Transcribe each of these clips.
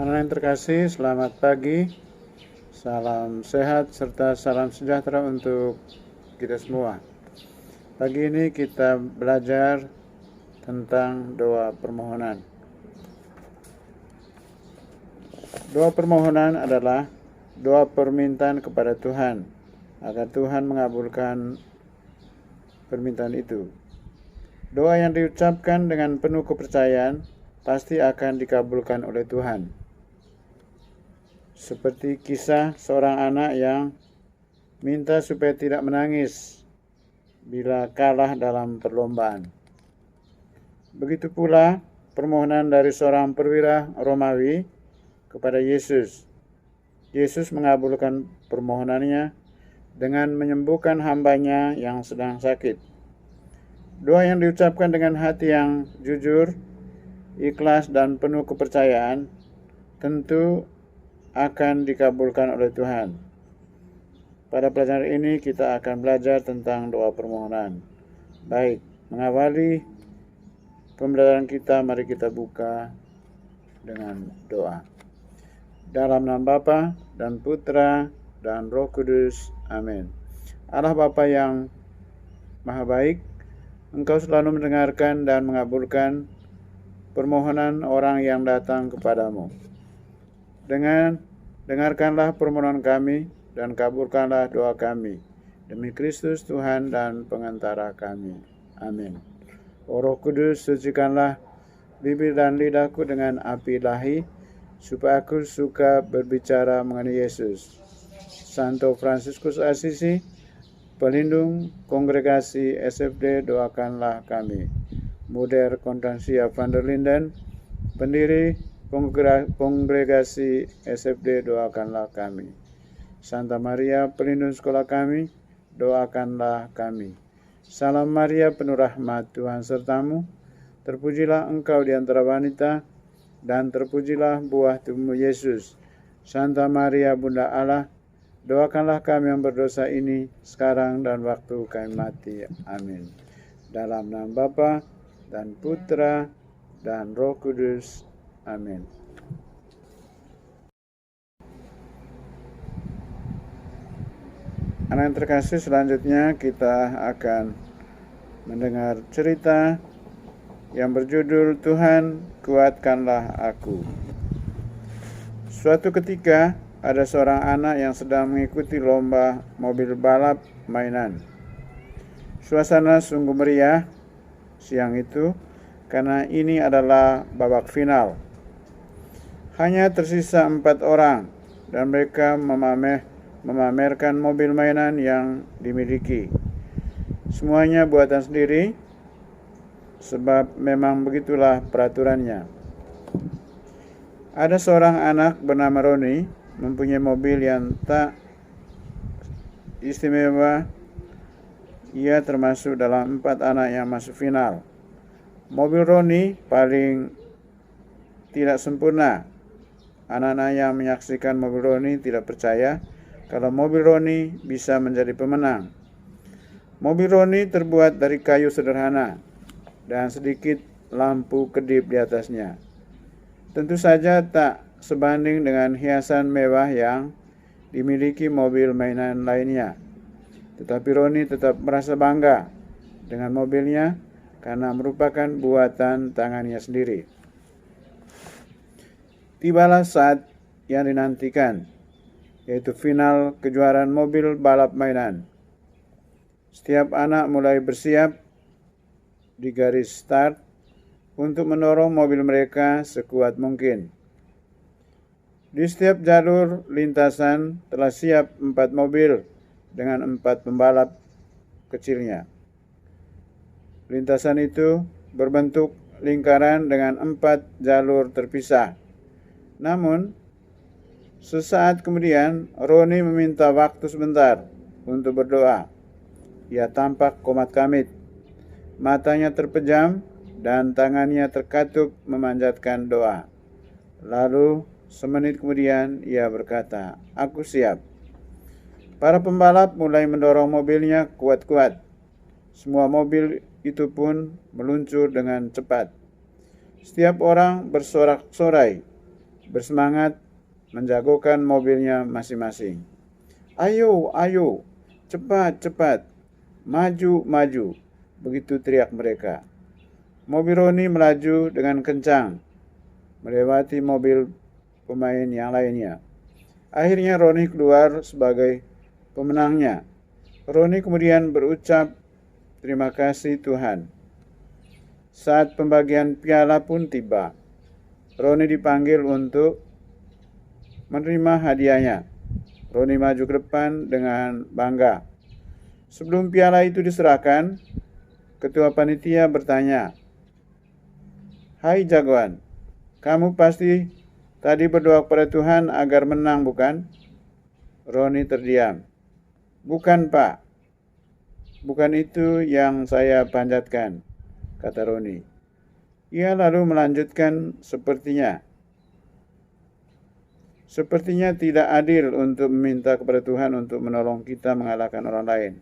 Anak yang terkasih, selamat pagi, salam sehat serta salam sejahtera untuk kita semua. Pagi ini kita belajar tentang doa permohonan. Doa permohonan adalah doa permintaan kepada Tuhan agar Tuhan mengabulkan permintaan itu. Doa yang diucapkan dengan penuh kepercayaan pasti akan dikabulkan oleh Tuhan. Seperti kisah seorang anak yang minta supaya tidak menangis bila kalah dalam perlombaan. Begitu pula permohonan dari seorang perwira Romawi kepada Yesus. Yesus mengabulkan permohonannya dengan menyembuhkan hambanya yang sedang sakit. Doa yang diucapkan dengan hati yang jujur, ikhlas dan penuh kepercayaan tentu akan dikabulkan oleh Tuhan. Pada pelajaran ini kita akan belajar tentang doa permohonan. Baik, mengawali pembelajaran kita, mari kita buka dengan doa. Dalam nama Bapa dan Putra dan Roh Kudus. Amin. Allah Bapa yang Maha Baik, Engkau selalu mendengarkan dan mengabulkan permohonan orang yang datang kepadamu. Dengarkanlah permohonan kami dan kabulkanlah doa kami. Demi Kristus Tuhan dan pengantara kami. Amin. O Roh Kudus, sucikanlah bibir dan lidahku dengan api ilahi, supaya aku suka berbicara mengenai Yesus. Santo Fransiskus Assisi, pelindung kongregasi SFD, doakanlah kami. Moeder Constantia van der Linden, pendiri kongregasi SFD, doakanlah kami. Santa Maria, pelindung sekolah kami, doakanlah kami. Salam Maria, penuh rahmat, Tuhan sertamu. Terpujilah engkau di antara wanita, dan terpujilah buah tubuhmu Yesus. Santa Maria, Bunda Allah, doakanlah kami yang berdosa ini, sekarang dan waktu kami mati. Amin. Dalam nama Bapa dan Putra dan Roh Kudus. Amin. Anak yang terkasih, selanjutnya kita akan mendengar cerita yang berjudul Tuhan Kuatkanlah Aku. Suatu ketika ada seorang anak yang sedang mengikuti lomba mobil balap mainan. Suasana sungguh meriah siang itu karena ini adalah babak final. Hanya tersisa 4 orang dan mereka memamerkan mobil mainan yang dimiliki. Semuanya buatan sendiri, sebab memang begitulah peraturannya. Ada seorang anak bernama Roni, mempunyai mobil yang tak istimewa. Ia termasuk dalam 4 anak yang masuk final. Mobil Roni paling tidak sempurna. Anak-anak yang menyaksikan mobil Roni tidak percaya kalau mobil Roni bisa menjadi pemenang. Mobil Roni terbuat dari kayu sederhana dan sedikit lampu kedip di atasnya. Tentu saja tak sebanding dengan hiasan mewah yang dimiliki mobil mainan lainnya. Tetapi Roni tetap merasa bangga dengan mobilnya karena merupakan buatan tangannya sendiri. Tibalah saat yang dinantikan, yaitu final kejuaraan mobil balap mainan. Setiap anak mulai bersiap di garis start untuk mendorong mobil mereka sekuat mungkin. Di setiap jalur lintasan telah siap 4 mobil dengan 4 pembalap kecilnya. Lintasan itu berbentuk lingkaran dengan 4 jalur terpisah. Namun, sesaat kemudian Roni meminta waktu sebentar untuk berdoa. Ia tampak komat-kamit, matanya terpejam dan tangannya terkatup memanjatkan doa. Lalu semenit kemudian ia berkata, "Aku siap." Para pembalap mulai mendorong mobilnya kuat-kuat. Semua mobil itu pun meluncur dengan cepat. Setiap orang bersorak-sorai bersemangat menjagokan mobilnya masing-masing. "Ayo, ayo, cepat, cepat, maju, maju," begitu teriak mereka. Mobil Roni melaju dengan kencang, melewati mobil pemain yang lainnya. Akhirnya Roni keluar sebagai pemenangnya. Roni kemudian berucap, "Terima kasih Tuhan." Saat pembagian piala pun tiba. Roni dipanggil untuk menerima hadiahnya. Roni maju ke depan dengan bangga. Sebelum piala itu diserahkan, ketua panitia bertanya, "Hai jagoan, kamu pasti tadi berdoa kepada Tuhan agar menang, bukan?" Roni terdiam. "Bukan, Pak. Bukan itu yang saya panjatkan," kata Roni. Ia lalu melanjutkan, Sepertinya tidak adil untuk meminta kepada Tuhan untuk menolong kita mengalahkan orang lain.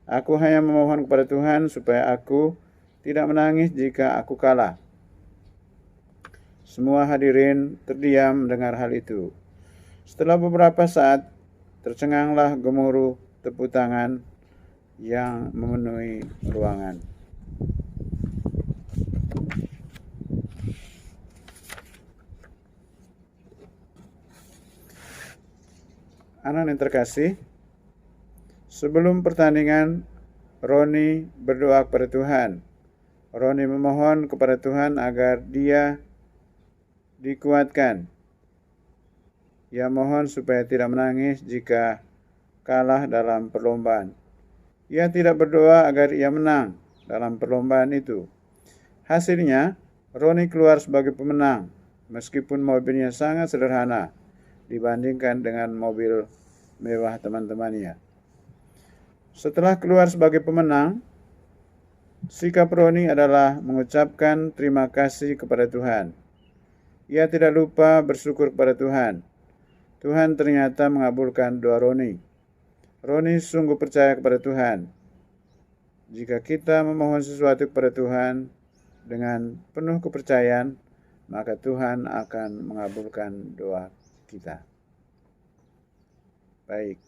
Aku hanya memohon kepada Tuhan supaya aku tidak menangis jika aku kalah." Semua hadirin terdiam mendengar hal itu. Setelah beberapa saat, tercenganglah gemuruh tepuk tangan yang memenuhi ruangan. Anak yang terkasih, sebelum pertandingan, Roni berdoa kepada Tuhan. Roni memohon kepada Tuhan agar dia dikuatkan. Ia mohon supaya tidak menangis jika kalah dalam perlombaan. Ia tidak berdoa agar ia menang dalam perlombaan itu. Hasilnya, Roni keluar sebagai pemenang, meskipun mobilnya sangat sederhana dibandingkan dengan mobil mewah teman-temannya. Setelah keluar sebagai pemenang, sikap Roni adalah mengucapkan terima kasih kepada Tuhan. Ia tidak lupa bersyukur kepada Tuhan. Tuhan ternyata mengabulkan doa Roni. Roni sungguh percaya kepada Tuhan. Jika kita memohon sesuatu kepada Tuhan dengan penuh kepercayaan, maka Tuhan akan mengabulkan doa kita. Baik,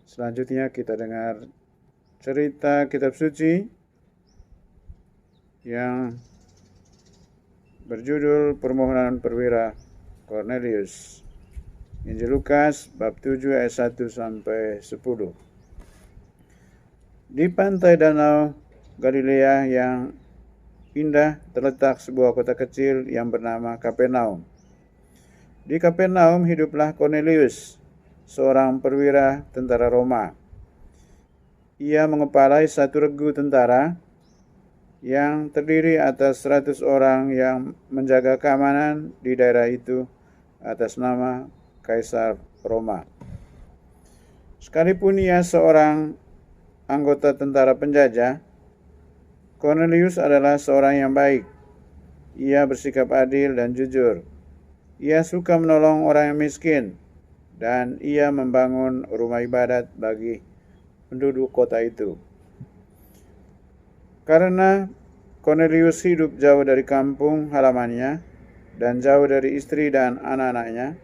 selanjutnya kita dengar cerita kitab suci yang berjudul Permohonan Perwira Cornelius. Injil Lukas bab 7 ayat 1 sampai 10. Di pantai danau Galilea yang indah terletak sebuah kota kecil yang bernama Kapernaum. Di Kapernaum hiduplah Cornelius, seorang perwira tentara Roma. Ia mengepalai satu regu tentara yang terdiri atas 100 orang yang menjaga keamanan di daerah itu atas nama Kaisar Roma. Sekalipun ia seorang anggota tentara penjajah, Cornelius adalah seorang yang baik. Ia bersikap adil dan jujur. Ia suka menolong orang yang miskin, dan ia membangun rumah ibadat bagi penduduk kota itu. Karena Cornelius hidup jauh dari kampung halamannya dan jauh dari istri dan anak-anaknya,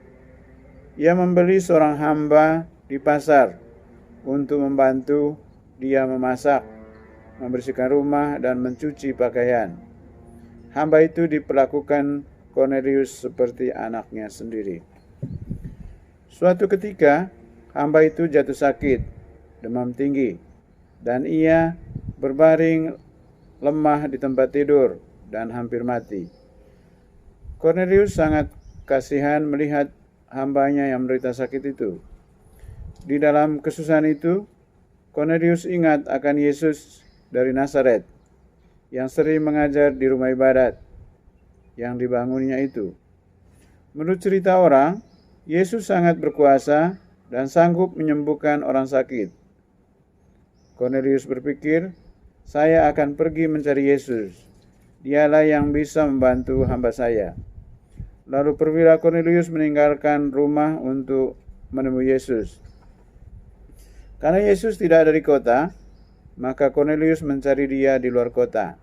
ia membeli seorang hamba di pasar untuk membantu dia memasak, membersihkan rumah, dan mencuci pakaian. Hamba itu diperlakukan Cornelius seperti anaknya sendiri. Suatu ketika, hamba itu jatuh sakit, demam tinggi, dan ia berbaring lemah di tempat tidur dan hampir mati. Cornelius sangat kasihan melihat hambanya yang menderita sakit itu. Di dalam kesusahan itu, Cornelius ingat akan Yesus dari Nazaret yang sering mengajar di rumah ibadat yang dibangunnya itu. Menurut cerita orang, Yesus sangat berkuasa dan sanggup menyembuhkan orang sakit. Cornelius berpikir, saya akan pergi mencari Yesus. Dialah yang bisa membantu hamba saya. Lalu perwira Cornelius meninggalkan rumah untuk menemui Yesus. Karena Yesus tidak ada di kota, maka Cornelius mencari dia di luar kota.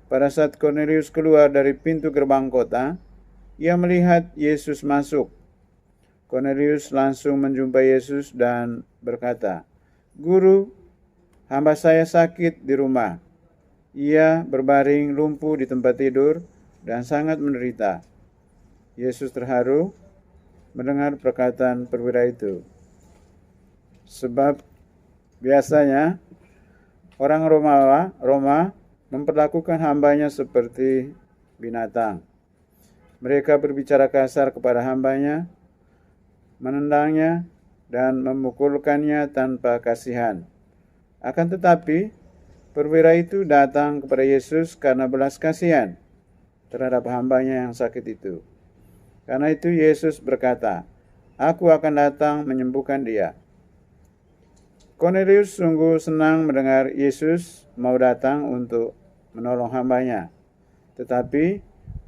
Pada saat Cornelius keluar dari pintu gerbang kota, Ia melihat Yesus masuk. Cornelius langsung menjumpai Yesus dan berkata, "Guru, hamba saya sakit di rumah. Ia berbaring lumpuh di tempat tidur dan sangat menderita." Yesus terharu mendengar perkataan perwira itu. Sebab biasanya orang Roma memperlakukan hambanya seperti binatang. Mereka berbicara kasar kepada hambanya, menendangnya, dan memukulkannya tanpa kasihan. Akan tetapi, perwira itu datang kepada Yesus karena belas kasihan terhadap hambanya yang sakit itu. Karena itu Yesus berkata, "Aku akan datang menyembuhkan dia." Cornelius sungguh senang mendengar Yesus mau datang untuk menolong hambanya. Tetapi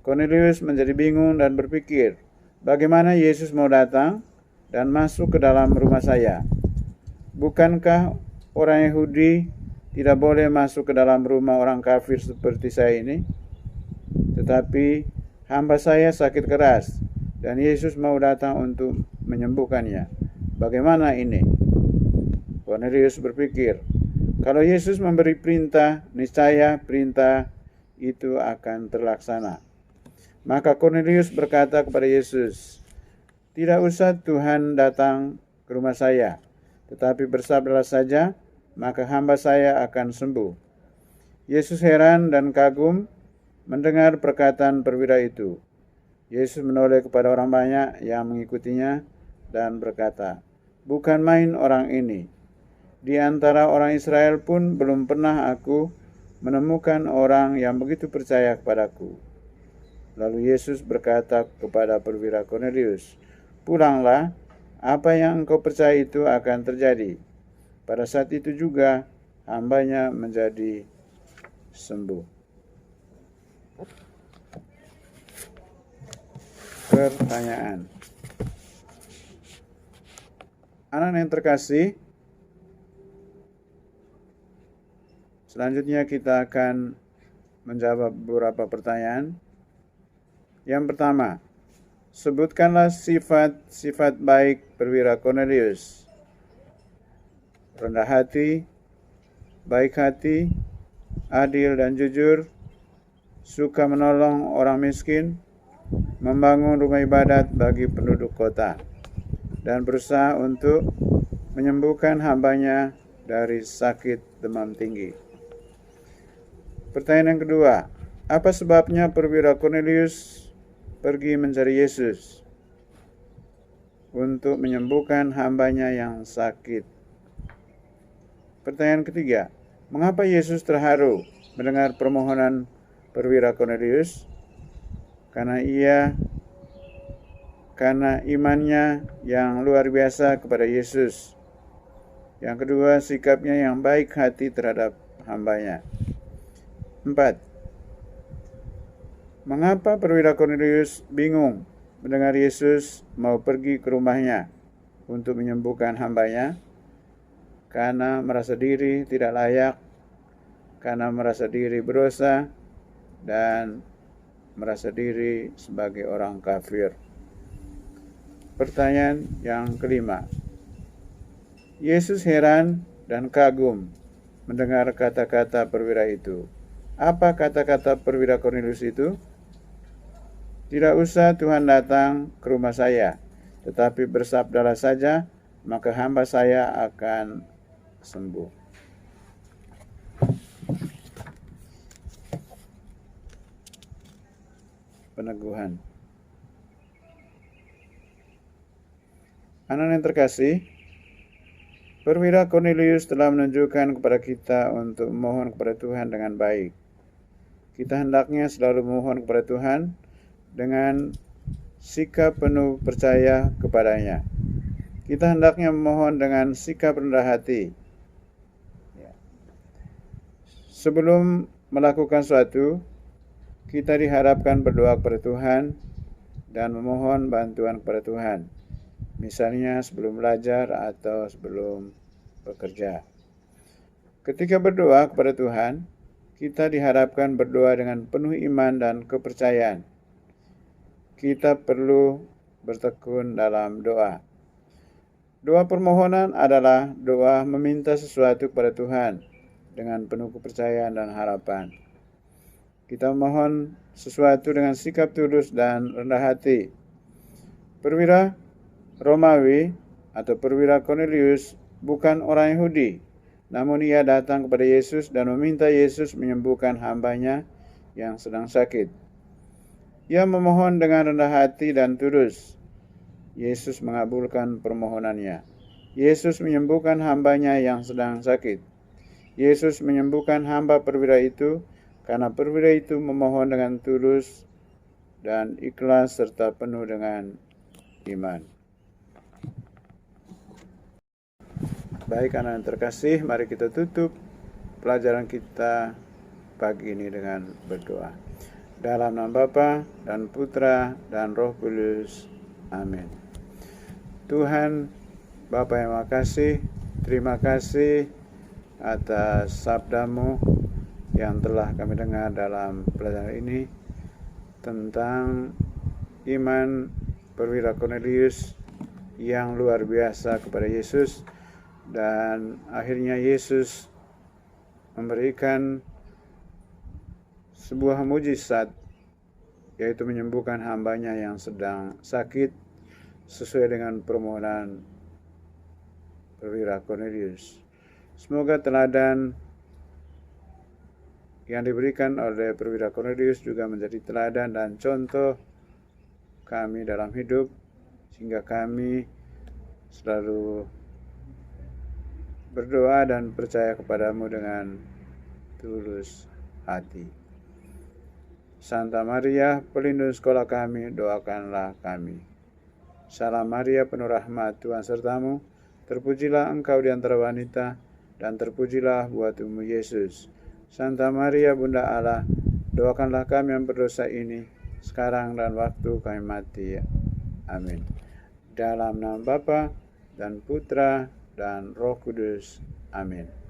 Cornelius menjadi bingung dan berpikir, bagaimana Yesus mau datang dan masuk ke dalam rumah saya? Bukankah orang Yahudi tidak boleh masuk ke dalam rumah orang kafir seperti saya ini? Tetapi hamba saya sakit keras dan Yesus mau datang untuk menyembuhkannya. Bagaimana ini? Cornelius berpikir, kalau Yesus memberi perintah, niscaya perintah itu akan terlaksana. Maka Cornelius berkata kepada Yesus, "Tidak usah Tuhan datang ke rumah saya, tetapi bersabdalah saja, maka hamba saya akan sembuh." Yesus heran dan kagum mendengar perkataan perwira itu. Yesus menoleh kepada orang banyak yang mengikutinya dan berkata, "Bukan main orang ini. Di antara orang Israel pun belum pernah aku menemukan orang yang begitu percaya kepadaku." Lalu Yesus berkata kepada perwira Cornelius, "Pulanglah, apa yang engkau percaya itu akan terjadi." Pada saat itu juga hambanya menjadi sembuh. Pertanyaan. Anak yang terkasih, selanjutnya kita akan menjawab beberapa pertanyaan. Yang pertama, sebutkanlah sifat-sifat baik perwira Cornelius. Rendah hati, baik hati, adil dan jujur, suka menolong orang miskin, membangun rumah ibadat bagi penduduk kota, dan berusaha untuk menyembuhkan hambanya dari sakit demam tinggi. Pertanyaan yang kedua, apa sebabnya perwira Cornelius pergi mencari Yesus untuk menyembuhkan hambanya yang sakit? Pertanyaan ketiga, mengapa Yesus terharu mendengar permohonan perwira Cornelius? Karena imannya yang luar biasa kepada Yesus. Yang kedua, sikapnya yang baik hati terhadap hambanya. 4. Mengapa perwira Cornelius bingung mendengar Yesus mau pergi ke rumahnya untuk menyembuhkan hambanya? Karena merasa diri tidak layak, karena merasa diri berdosa, dan merasa diri sebagai orang kafir. Pertanyaan yang kelima, Yesus heran dan kagum mendengar kata-kata perwira itu. Apa kata-kata perwira Cornelius itu? Tidak usah Tuhan datang ke rumah saya, tetapi bersabdalah saja, maka hamba saya akan sembuh. Peneguhan. Anak yang terkasih, perwira Cornelius telah menunjukkan kepada kita untuk memohon kepada Tuhan dengan baik. Kita hendaknya selalu memohon kepada Tuhan dengan sikap penuh percaya kepadanya. Kita hendaknya memohon dengan sikap rendah hati. Sebelum melakukan sesuatu, kita diharapkan berdoa kepada Tuhan dan memohon bantuan kepada Tuhan. Misalnya sebelum belajar atau sebelum bekerja. Ketika berdoa kepada Tuhan, kita diharapkan berdoa dengan penuh iman dan kepercayaan. kita perlu bertekun dalam doa. Doa permohonan adalah doa meminta sesuatu kepada Tuhan dengan penuh kepercayaan dan harapan. Kita mohon sesuatu dengan sikap tulus dan rendah hati. Perwira Romawi atau perwira Cornelius bukan orang Yahudi, namun ia datang kepada Yesus dan meminta Yesus menyembuhkan hambanya yang sedang sakit. Ia memohon dengan rendah hati dan tulus. Yesus mengabulkan permohonannya. Yesus menyembuhkan hambanya yang sedang sakit. Yesus menyembuhkan hamba perwira itu karena perwira itu memohon dengan tulus dan ikhlas serta penuh dengan iman. Baik anak yang terkasih, mari kita tutup pelajaran kita pagi ini dengan berdoa. Dalam nama Bapa dan Putra dan Roh Kudus. Amin. Tuhan Bapa yang makasih, terima kasih atas sabda-Mu yang telah kami dengar dalam pelajaran ini tentang iman perwira Cornelius yang luar biasa kepada Yesus, dan akhirnya Yesus memberikan sebuah mujizat, yaitu menyembuhkan hambanya yang sedang sakit sesuai dengan permohonan perwira Cornelius. Semoga teladan yang diberikan oleh perwira Cornelius juga menjadi teladan dan contoh kami dalam hidup, sehingga kami selalu berdoa dan percaya kepadamu dengan tulus hati. Santa Maria, pelindung sekolah kami, doakanlah kami. Salam Maria, penuh rahmat, Tuhan sertamu, terpujilah engkau di antara wanita, dan terpujilah buah tubuhmu Yesus. Santa Maria, Bunda Allah, doakanlah kami yang berdosa ini, sekarang dan waktu kami mati. Amin. Dalam nama Bapa dan Putra dan Roh Kudus. Amin.